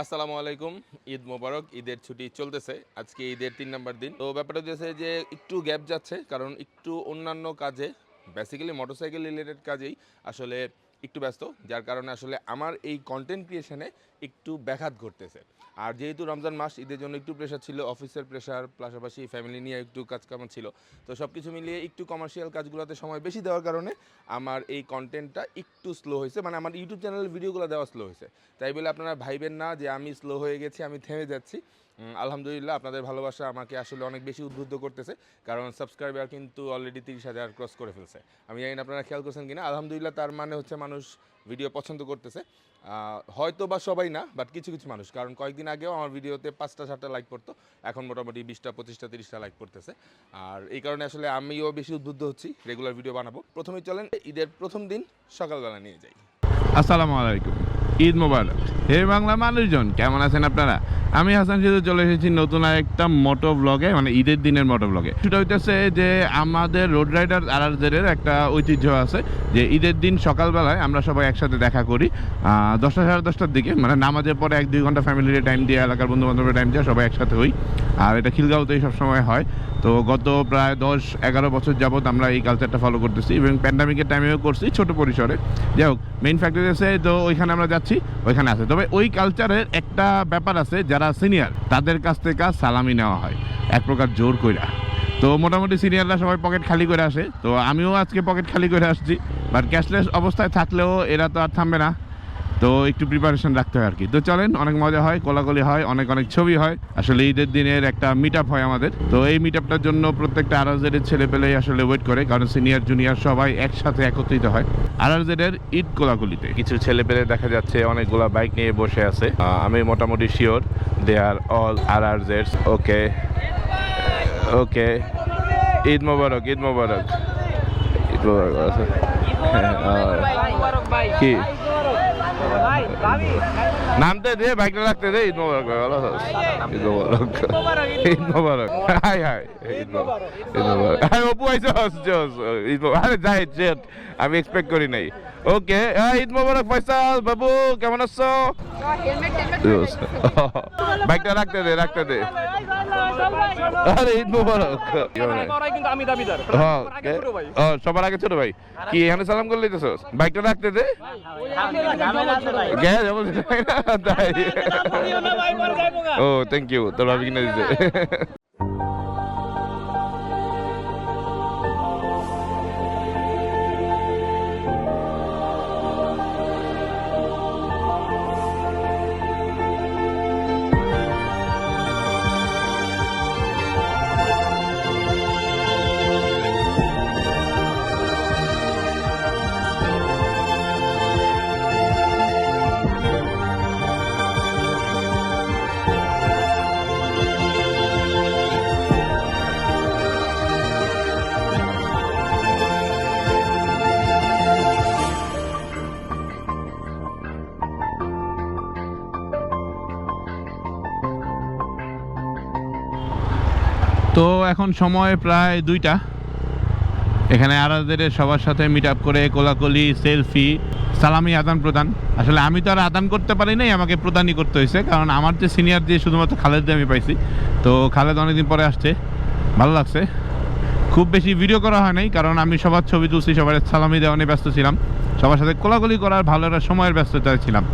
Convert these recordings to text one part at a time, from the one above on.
আসসালামু আলাইকুম। ঈদ মোবারক। ঈদের ছুটি চলতেছে। আজকে ঈদের ৩ নাম্বার দিন। তো ব্যাপারটা হচ্ছে যে একটু গ্যাপ যাচ্ছে, কারণ একটু অন্যান্য কাজে, বেসিক্যালি মোটরসাইকেল রিলেটেড কাজেই আসলে একটু ব্যস্ত, যার কারণে আসলে আমার এই কন্টেন্ট ক্রিয়েশনে একটু ব্যাঘাত ঘটতেছে। আর যেহেতু রমজান মাস, ঈদের জন্য একটু প্রেশার ছিল, অফিসের প্রেশার, পাশাপাশি ফ্যামিলি নিয়ে একটু কাজকাম ছিল। তো সব কিছু মিলিয়ে একটু কমার্শিয়াল কাজগুলোতে সময় বেশি দেওয়ার কারণে আমার এই কন্টেন্টটা একটু স্লো হয়েছে, মানে আমার ইউটিউব চ্যানেলের ভিডিওগুলো দেওয়া স্লো হয়েছে। তাই বলে আপনারা ভাইবেন না যে আমি স্লো হয়ে গেছি, আমি থেমে যাচ্ছি। আলহামদুলিল্লাহ, আপনাদের ভালোবাসা আমাকে আসলে অনেক বেশি উদ্বুদ্ধ করতেছে, কারণ সাবস্ক্রাইবার কিন্তু অলরেডি 30,000 ক্রস করে ফেলছে। আমি জানি না আপনারা খেয়াল করছেন কিনা। আলহামদুলিল্লাহ, তার মানে হচ্ছে মানুষ ভিডিও পছন্দ করতেছে। হয়তো বা সবাই না, বাট কিছু কিছু মানুষ, কারণ কয়েকদিন আগেও আমার ভিডিওতে 5টা 7টা লাইক পড়তো, এখন মোটামুটি 20টা 25টা 30টা লাইক পড়তেছে। আর এই কারণে আসলে আমিও বেশি উদ্বুদ্ধ হচ্ছি রেগুলার ভিডিও বানাবো। প্রথমেই চলেন ঈদের প্রথম দিন সকালবেলা নিয়ে যাই। আসসালামু আলাইকুম, ঈদ মোবারক। হে বাংলা মানুষজন, কেমন আছেন আপনারা? আমি হাসান সিধু চলে এসেছি নতুন আরেকটা মোটো ব্লগে, মানে ঈদের দিনের মোটো ব্লগে। সেটা হইতেছে যে আমাদের রোড রাইডার RRZ এর একটা ঐতিহ্য আছে যে ঈদের দিন সকালবেলায় আমরা সবাই একসাথে দেখা করি 10টা সাড়ে 10টার দিকে, মানে নামাজের পরে 1-2 ঘন্টা ফ্যামিলির টাইম দিয়ে, এলাকার বন্ধু বান্ধবের টাইম দিয়ে সবাই একসাথে হই। আর এটা খিলগাঁওতেই সবসময় হয়। তো গত প্রায় 10-11 বছর যাবৎ আমরা এই কালচারটা ফলো করতেছি, এবং প্যান্ডামিকের টাইমেও করছি ছোট পরিসরে। যাই হোক, মেইন ফ্যাক্টর আছে, তো ওইখানে আমরা যাচ্ছি, ওইখানে আছে। তবে ওই কালচারের একটা ব্যাপার আছে, যারা সিনিয়র তাদের কাছ থেকে সালামি নেওয়া হয় এক প্রকার জোর কইরা। তো মোটামুটি সিনিয়ররা সবাই পকেট খালি করে আসে, তো আমিও আজকে পকেট খালি করে আসছি। বাট ক্যাশলেস অবস্থায় থাকলেও এরা তো আর থামবে না, তো একটু প্রিপারেশন রাখতে হয় আর কি। তো চলেন, অনেক মজা হয়, কোলাকুলি হয়, অনেক অনেক ছবি হয়। আসলে ঈদের দিনের একটা মিট আপ হয় আমাদের। তো এই মিট আপটার জন্য প্রত্যেকটা RRZ এর ছেলে পেলেই আসলে ওয়েট করে, কারণ সিনিয়র জুনিয়র সবাই একসাথে একত্রিত হয় RRZ এর ঈদ কোলাকুলিতে। কিছু ছেলে পেলে দেখা যাচ্ছে অনেকগুলা বাইক নিয়ে বসে আছে। আমি মোটামুটি sure they are all RRZs। Okay okay, Eid Mubarak, Eid Mubarak, Eid Mubarak. কি নামতে দে, বাইকটা রাখতে দে। ঈদ মোবারক, ভালো আছিস? ঈদ মোবারক, ঈদ মোবারক। হাই হাই, ঈদ মোবারক, ঈদ মোবারক। আরে অপু আইছস, জোস, ঈদ মোবারক। আরে যাই, জেট, আমি এক্সপেক্ট করি নাই। ওকে, ঈদ মোবারক ফয়সাল বাবু, কেমন আছো? বাইকটা রাখতে দে, রাখতে দে। আরে ঈদ মোবারক। সবার আগে ছোট ভাই, কি এখানে সালাম করে লইতেছস? বাইকটা রাখতে দে। ও থ্যাংক ইউ, তোর ভাবি কিনে দিতে। তো এখন সময় প্রায় 2টা। এখানে RRZ সবার সাথে মিট আপ করে কোলাকুলি, সেলফি, সালামি, আদান প্রদান। আসলে আমি তো আর আদান করতে পারি নাই, আমাকে প্রদানই করতে হয়েছে, কারণ আমার যে সিনিয়র যে শুধুমাত্র খালেদ আমি পাইছি। তো খালেদ অনেকদিন পরে আসছে, ভালো লাগছে। খুব বেশি ভিডিও করা হয় নাই, কারণ আমি সবার ছবি তুলছি, সবার সালামি দেওয়া নিয়ে ব্যস্ত ছিলাম, সবার সাথে কোলাকুলি করার ভালো একটা সময়ের ব্যস্ততায় ছিলাম।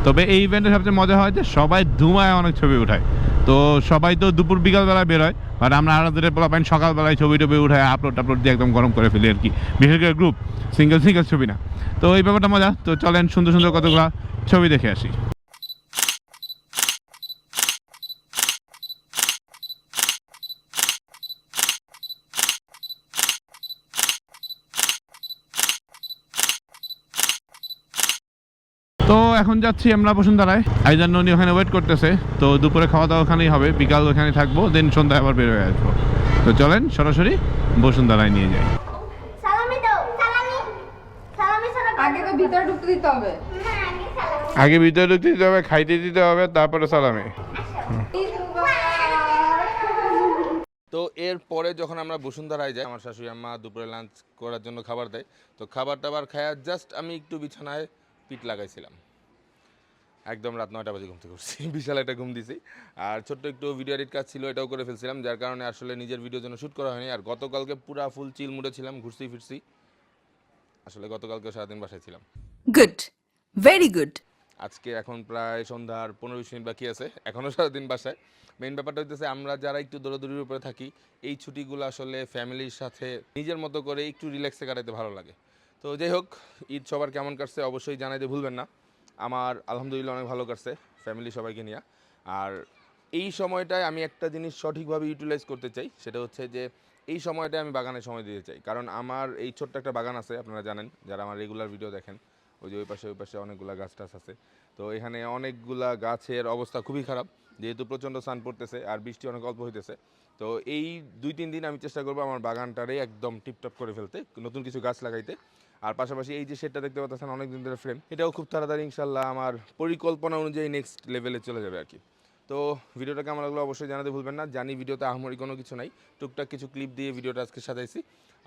তবে এই ইভেন্টে সবচেয়ে মজা হয় যে সবাই ধুমায় অনেক ছবি উঠায়। তো সবাই তো দুপুর বিকালবেলায় বেরোয়, বাট আমরা RRZ পোলাপাইন সকালবেলায় ছবি টবি উঠায় আপলোড দিয়ে একদম গরম করে ফেলি আর কি। বিশেষ করে গ্রুপ, সিঙ্গেল ছবি না। তো এই ব্যাপারটা মজা। তো চলেন সুন্দর সুন্দর কতগুলো ছবি দেখে আসি। তো এখন যাচ্ছি আমরা বসুন্ধরায়, আইজান ননি ওখানে ওয়েট করতেছে। তো দুপুরে খাওয়া দাওয়া ওখানেই হবে, বিকাল ওখানে থাকবো, দেন সন্ধ্যায় আবার বের হয়ে আসবো। তো চলেন সরাসরি বসুন্ধরায় নিয়ে যাই। আগে ভিতরে ঢুকতে দিতে হবে, খাইতে দিতে হবে, তারপরে সালামি। তো এরপরে যখন আমরা বসুন্ধরায় যাই, আমার শাশুড়ি আম্মা দুপুরে লাঞ্চ করার জন্য খাবার দেয়। তো খাবার টাবার খায়া জাস্ট আমি একটু বিছানায় পিঠ লাগাইছিলাম। একদম রাত 9টা বাজে ঘুম থেকে উঠছি বিশাল একটা ঘুম দিছি। আর ছোট্ট একটু ভিডিও এডিট কাজ ছিল, এটাও করে ফেলছিলাম, যার কারণে আসলে নিজের ভিডিওর জন্য শ্যুট করা হয়নি। আর গতকালকে পুরা ফুল চিল মুডে ছিলাম, ঘুরছি ফিরছি। আসলে গতকালকে সারাদিন বাসায় ছিলাম। Good. Very good. আজকে এখন প্রায় সন্ধ্যার 15-20 মিনিট বাকি আছে, এখনও সারাদিন বাসায়। মেইন ব্যাপারটা হচ্ছে আমরা যারা একটু দৌড়াদৌড়ির উপরে থাকি, এই ছুটিগুলো আসলে ফ্যামিলির সাথে নিজের মতো করে একটু রিল্যাক্সে কাটাতে ভালো লাগে। তো যাই হোক, ঈদ সবার কেমন কাটছে অবশ্যই জানাইতে ভুলবেন না। আমার আলহামদুলিল্লাহ অনেক ভালো কাটছে ফ্যামিলি সবাইকে নিয়ে। আর এই সময়টায় আমি একটা জিনিস সঠিকভাবে ইউটিলাইজ করতে চাই, সেটা হচ্ছে যে এই সময়টায় আমি বাগানে সময় দিতে চাই। কারণ আমার এই ছোট্ট একটা বাগান আছে, আপনারা জানেন যারা আমার রেগুলার ভিডিও দেখেন। ওই যে ওই পাশে অনেকগুলা গাছ টাছ আছে। তো এখানে অনেকগুলা গাছের অবস্থা খুবই খারাপ, যেহেতু প্রচণ্ড সান পড়তেছে আর বৃষ্টি অনেক অল্প হইতেছে। তো এই 2-3 দিন আমি চেষ্টা করবো আমার বাগানটারে একদম টিপটপ করে ফেলতে, নতুন কিছু গাছ লাগাইতে। আর পাশাপাশি এই যে শেডটা দেখতে পাচ্ছেন অনেক দিন ধরে ফ্রেম, এটাও খুব তাড়াতাড়ি ইনশাল্লাহ আমার পরিকল্পনা অনুযায়ী নেক্সট লেভেলে চলে যাবে আর কি। তো ভিডিওটা কেমন লাগলো অবশ্যই জানাতে ভুলবেন না। জানি ভিডিওতে আহামরি কোনো কিছু নাই, টুকটাক কিছু ক্লিপ দিয়ে ভিডিওটা আজকে সাজাইছি।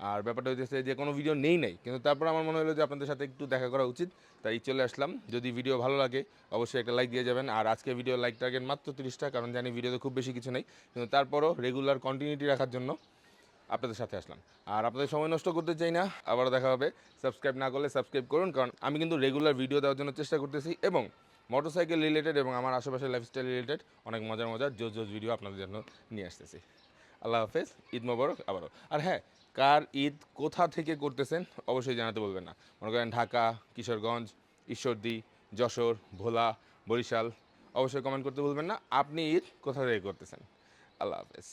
আর ব্যাপারটা হইতেছে যে কোনো ভিডিও নেই কিন্তু তারপর আমার মনে হলো যে আপনাদের সাথে একটু দেখা করা উচিত, তাই চলে আসলাম। যদি ভিডিও ভালো লাগে অবশ্যই একটা লাইক দিয়ে যাবেন। আর আজকে ভিডিও লাইক টার্গেট মাত্র 30টা, কারণ জানি ভিডিওতে খুব বেশি কিছু নেই, কিন্তু তারপরও রেগুলার কন্টিনিউটি রাখার জন্য আপনাদের সাথে আসলাম। আর আপনাদের সময় নষ্ট করতে চাই না, আবারও দেখা হবে। সাবস্ক্রাইব না করলে সাবস্ক্রাইব করুন, কারণ আমি কিন্তু রেগুলার ভিডিও দেওয়ার জন্য চেষ্টা করতেছি, এবং মোটরসাইকেল রিলেটেড এবং আমার আশেপাশের লাইফস্টাইল রিলেটেড অনেক মজার জোজ ভিডিও আপনাদের জন্য নিয়ে আসতেছি। আল্লাহ হাফেজ, ঈদ মোবারক আবারও। আর হ্যাঁ, কার ঈদ কোথা থেকে করতেছেন অবশ্যই জানাতে বলবেন না। মনে করেন ঢাকা, কিশোরগঞ্জ, ঈশ্বরদী, যশোর, ভোলা, বরিশাল, অবশ্যই কমেন্ট করতে ভুলবেন না আপনি ঈদ কোথা থেকে করতেছেন। আল্লাহ হাফেজ।